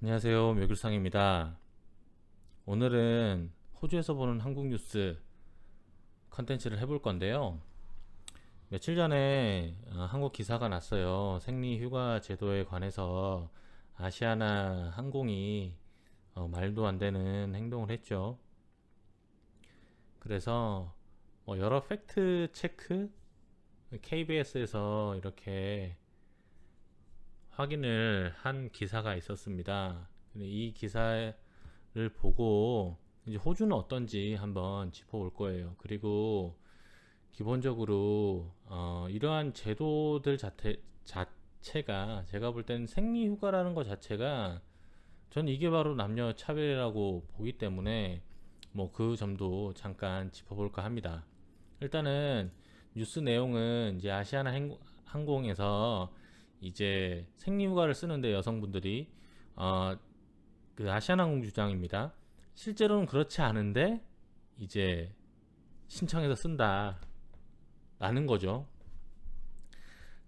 안녕하세요. 묘길상입니다. 오늘은 호주에서 보는 한국 뉴스 컨텐츠를 해볼 건데요. 며칠 전에 한국 기사가 났어요. 생리휴가 제도에 관해서 아시아나 항공이 말도 안 되는 행동을 했죠. 그래서 여러 팩트 체크 KBS에서 이렇게 확인을 한 기사가 있었습니다. 근데 이 기사를 보고 이제 호주는 어떤지 한번 짚어볼 거예요. 그리고 기본적으로 이러한 제도들 자체가 제가 볼 때는 생리휴가라는 것 자체가 전 이게 바로 남녀 차별이라고 보기 때문에 뭐 그 점도 잠깐 짚어볼까 합니다. 일단은 뉴스 내용은 이제 아시아나 항공에서 이제 생리휴가를 쓰는데 여성분들이 어, 그 아시아나항공 주장입니다. 실제로는 그렇지 않은데 이제 신청해서 쓴다라는 거죠.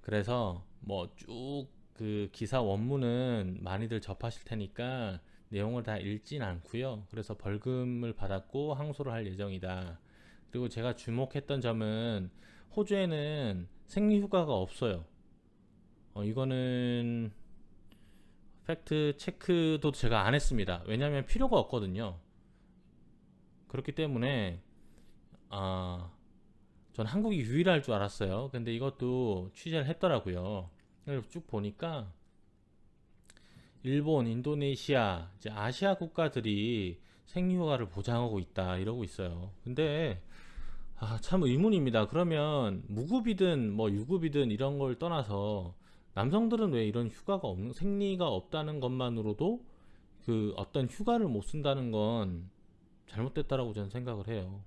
그래서 뭐 쭉 그 기사 원문은 많이들 접하실 테니까 내용을 다 읽진 않고요. 그래서 벌금을 받았고 항소를 할 예정이다. 그리고 제가 주목했던 점은 호주에는 생리휴가가 없어요. 이거는 팩트 체크도 제가 안 했습니다. 왜냐하면 필요가 없거든요. 그렇기 때문에 전 한국이 유일할 줄 알았어요. 근데 이것도 취재를 했더라고요. 그래서 쭉 보니까 일본, 인도네시아, 이제 아시아 국가들이 생리휴가를 보장하고 있다 이러고 있어요. 근데 참 의문입니다. 그러면 무급이든 뭐 유급이든 이런 걸 떠나서 남성들은 왜 이런 휴가가 없는 생리가 없다는 것만으로도 그 어떤 휴가를 못 쓴다는 건 잘못됐다라고 저는 생각을 해요.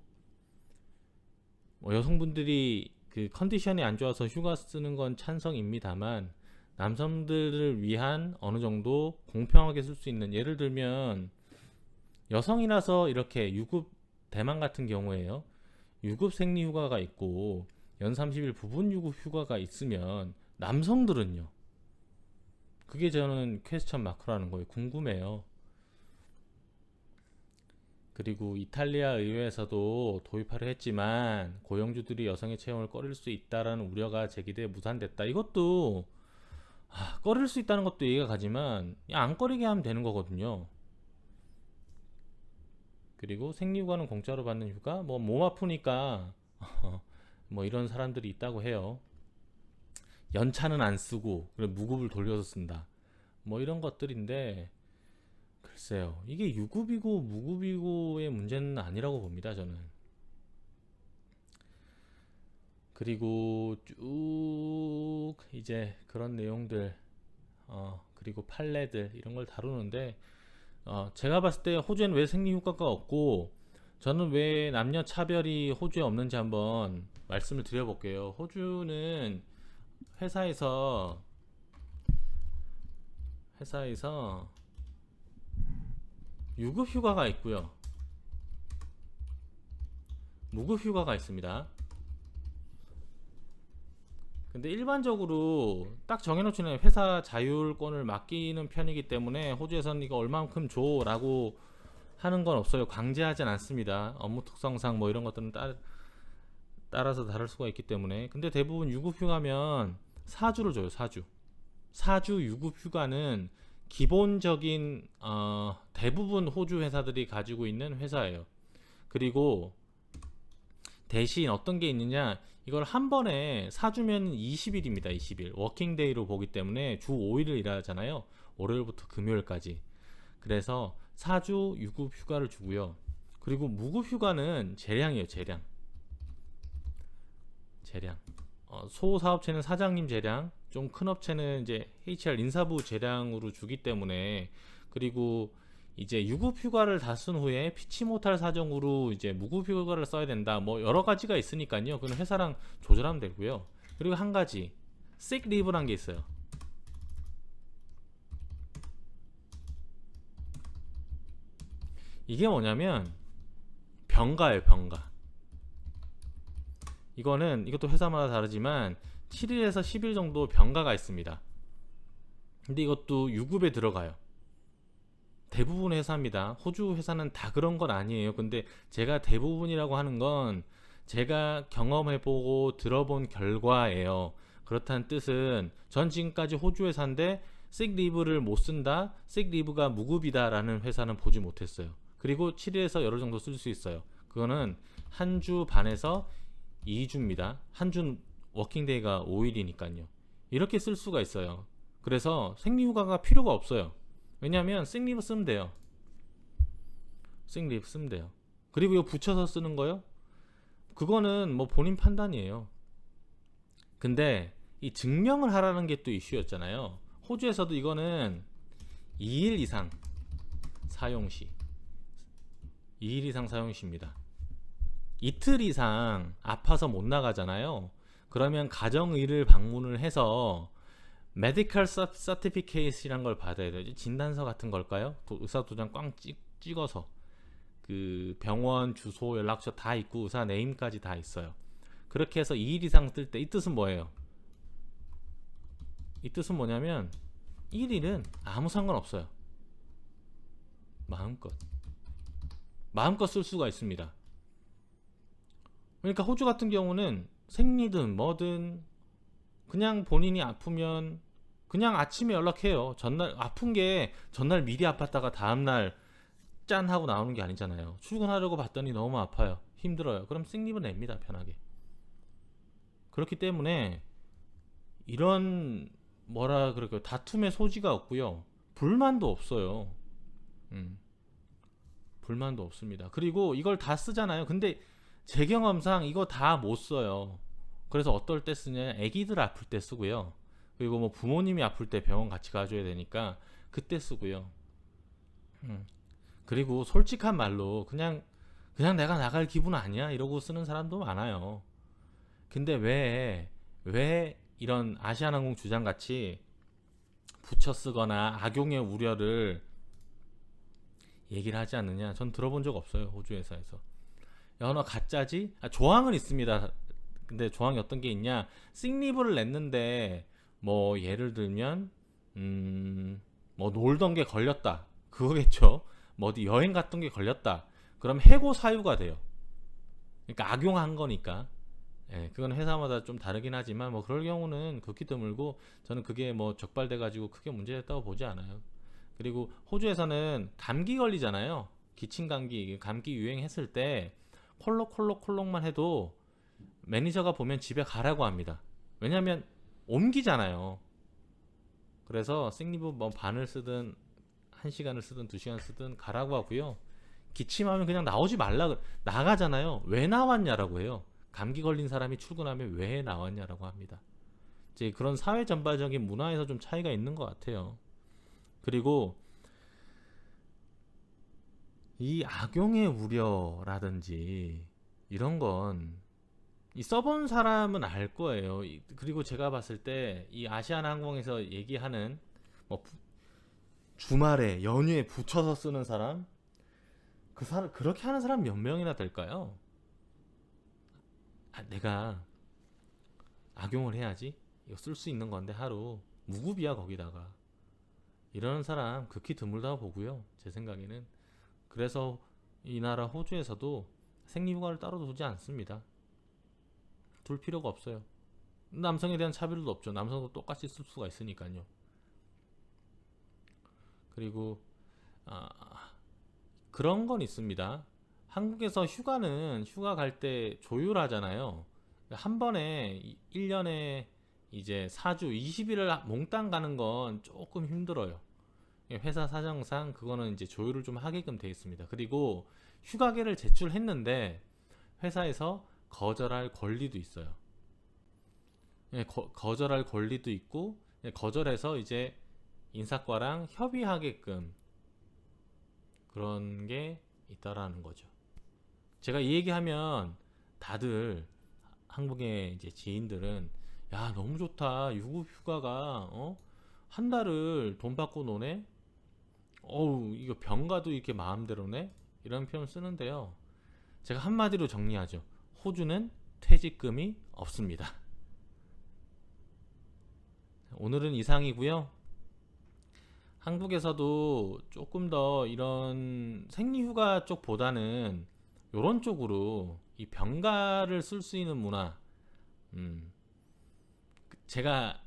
여성분들이 그 컨디션이 안 좋아서 휴가 쓰는 건 찬성입니다만 남성들을 위한 어느 정도 공평하게 쓸 수 있는, 예를 들면 여성이라서 이렇게 유급, 대만 같은 경우에요, 유급 생리휴가가 있고 연 30일 부분 유급 휴가가 있으면 남성들은요, 그게 저는 퀘스천 마크라는 거예요. 궁금해요. 그리고 이탈리아 의회에서도 도입하려 했지만 고용주들이 여성의 채용을 꺼릴 수 있다라는 우려가 제기돼 무산됐다. 이것도 꺼릴 수 있다는 것도 이해가 가지만 안 꺼리게 하면 되는 거거든요. 그리고 생리휴가는 공짜로 받는 휴가, 뭐 몸 아프니까 뭐 이런 사람들이 있다고 해요. 연차는 안 쓰고 그래 무급을 돌려서 쓴다. 뭐 이런 것들인데 글쎄요. 이게 유급이고 무급이고의 문제는 아니라고 봅니다, 저는. 그리고 쭉 이제 그런 내용들, 그리고 판례들 이런 걸 다루는데, 제가 봤을 때 호주에는 왜 생리휴가가 없고 저는 왜 남녀 차별이 호주에 없는지 한번 말씀을 드려볼게요. 호주는 회사에서 회사에서 유급 휴가가 있고요, 무급 휴가가 있습니다. 근데 일반적으로 딱 정해놓지는 회사 자율권을 맡기는 편이기 때문에 호주에서는 이거 얼만큼 줘라고 하는 건 없어요. 강제하진 않습니다. 업무 특성상 뭐 이런 것들은 따라서 다를 수가 있기 때문에. 근데 대부분 유급 휴가면 4주를 줘요. 4주. 4주 유급 휴가는 기본적인 대부분 호주 회사들이 가지고 있는 회사예요. 그리고 대신 어떤 게 있느냐, 이걸 한 번에 사주면 20일입니다. 20일 워킹데이로 보기 때문에 주 5일을 일하잖아요. 월요일부터 금요일까지. 그래서 4주 유급 휴가를 주고요. 그리고 무급 휴가는 재량이에요. 재량. 소사업체는 사장님 재량, 좀 큰 업체는 이제 HR 인사부 재량으로 주기 때문에. 그리고 이제 유급 휴가를 다 쓴 후에 피치 못할 사정으로 이제 무급 휴가를 써야 된다. 뭐 여러 가지가 있으니까요. 그건 회사랑 조절하면 되고요. 그리고 한 가지, sick leave란 게 있어요. 이게 뭐냐면 병가예요, 병가. 이것도 회사마다 다르지만 7일에서 10일 정도 병가가 있습니다. 근데 이것도 유급에 들어가요. 대부분 회사입니다. 호주 회사는 다 그런 건 아니에요. 근데 제가 대부분이라고 하는 건 제가 경험해보고 들어본 결과예요. 그렇다는 뜻은 전 지금까지 호주 회사인데 식리브를 못 쓴다, 식리브가 무급이다 라는 회사는 보지 못했어요. 그리고 7일에서 열흘 정도 쓸 수 있어요. 그거는 한 주 반에서 2주입니다. 한 주 워킹데이가 5일이니까요. 이렇게 쓸 수가 있어요. 그래서 생리휴가가 필요가 없어요. 왜냐하면 생리브 쓰면 돼요. 생리브 쓰면 돼요. 그리고 이거 붙여서 쓰는 거요? 그거는 뭐 본인 판단이에요. 근데 이 증명을 하라는 게 또 이슈였잖아요. 호주에서도 이거는 2일 이상 사용시, 2일 이상 사용시입니다. 이틀 이상 아파서 못 나가잖아요. 그러면 가정의를 방문을 해서 메디컬 서티피케이트이란 걸 받아야 돼요. 진단서 같은 걸까요? 의사 도장 꽝 찍어서 그 병원 주소, 연락처 다 있고 의사 네임까지 다 있어요. 그렇게 해서 2일 이상 뜰 때 이 뜻은 뭐예요? 이 뜻은 뭐냐면 1일은 아무 상관없어요. 마음껏 쓸 수가 있습니다. 그러니까 호주 같은 경우는 생리든 뭐든 그냥 본인이 아프면 그냥 아침에 연락해요. 전날 아픈 게 전날 미리 아팠다가 다음날 짠 하고 나오는 게 아니잖아요. 출근하려고 봤더니 너무 아파요. 힘들어요. 그럼 생리브 냅니다. 편하게. 그렇기 때문에 이런 뭐라 그럴까요? 다툼의 소지가 없고요. 불만도 없어요. 불만도 없습니다. 그리고 이걸 다 쓰잖아요. 근데 제 경험상 이거 다 못 써요. 그래서 어떨 때 쓰냐? 애기들 아플 때 쓰고요. 그리고 뭐 부모님이 아플 때 병원 같이 가줘야 되니까 그때 쓰고요. 그리고 솔직한 말로 그냥 내가 나갈 기분 아니야 이러고 쓰는 사람도 많아요. 근데 왜 이런 아시아나항공 주장같이 붙여 쓰거나 악용의 우려를 얘기를 하지 않느냐? 전 들어본 적 없어요. 호주 회사에서. 야, 너 가짜지? 조항은 있습니다. 근데 조항이 어떤 게 있냐? 식리브를 냈는데 뭐 예를 들면 뭐 놀던 게 걸렸다. 그거겠죠. 뭐 어디 여행 갔던 게 걸렸다. 그럼 해고 사유가 돼요. 그러니까 악용한 거니까. 예, 그건 회사마다 좀 다르긴 하지만 뭐 그럴 경우는 극히 드물고 저는 그게 뭐 적발돼 가지고 크게 문제됐다고 보지 않아요. 그리고 호주에서는 감기 걸리잖아요. 기침 감기 유행했을 때 콜록만 해도 매니저가 보면 집에 가라고 합니다. 왜냐면 옮기잖아요. 그래서 생리브 뭐 반을 쓰든 1시간을 쓰든 2시간 쓰든 가라고 하고요. 기침하면 그냥 나오지 말라 나가잖아요. 왜 나왔냐라고 해요. 감기 걸린 사람이 출근하면 왜 나왔냐라고 합니다. 이제 그런 사회 전반적인 문화에서 좀 차이가 있는 것 같아요. 그리고 이 악용의 우려라든지 이런 건 이 써본 사람은 알 거예요. 그리고 제가 봤을 때 이 아시아나항공에서 얘기하는 뭐 주말에 연휴에 붙여서 쓰는 사람 그렇게 하는 사람 몇 명이나 될까요? 내가 악용을 해야지 이거 쓸 수 있는 건데 하루 무급이야 거기다가 이러는 사람 극히 드물다고 보고요. 제 생각에는. 그래서 이 나라 호주에서도 생리휴가를 따로 두지 않습니다. 둘 필요가 없어요. 남성에 대한 차별도 없죠. 남성도 똑같이 쓸 수가 있으니까요. 그리고 그런 건 있습니다. 한국에서 휴가 갈 때 조율하잖아요. 한 번에 1년에 이제 4주 20일을 몽땅 가는 건 조금 힘들어요. 회사 사정상 그거는 이제 조율을 좀 하게끔 되어 있습니다. 그리고 휴가계를 제출했는데 회사에서 거절할 권리도 있어요. 거절할 권리도 있고 거절해서 이제 인사과랑 협의하게끔 그런 게 있다라는 거죠. 제가 이 얘기하면 다들 한국의 이제 지인들은 야 너무 좋다 유급 휴가가 한 달을 돈 받고 노네 어우 이거 병가도 이렇게 마음대로네 이런 표현 쓰는데요. 제가 한마디로 정리하죠. 호주는 퇴직금이 없습니다. 오늘은 이상이고요. 한국에서도 조금 더 이런 생리휴가 쪽보다는 요런 쪽으로 이 병가를 쓸 수 있는 문화. 음, 제가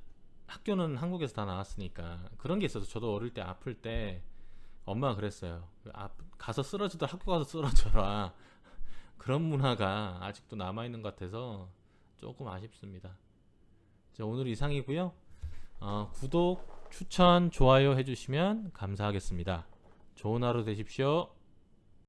학교는 한국에서 다 나왔으니까 그런 게 있어서 저도 어릴 때 아플 때 엄마가 그랬어요. 가서 쓰러지도 학교 가서 쓰러져라. 그런 문화가 아직도 남아있는 것 같아서 조금 아쉽습니다. 자, 오늘 이상이고요. 구독, 추천, 좋아요 해주시면 감사하겠습니다. 좋은 하루 되십시오.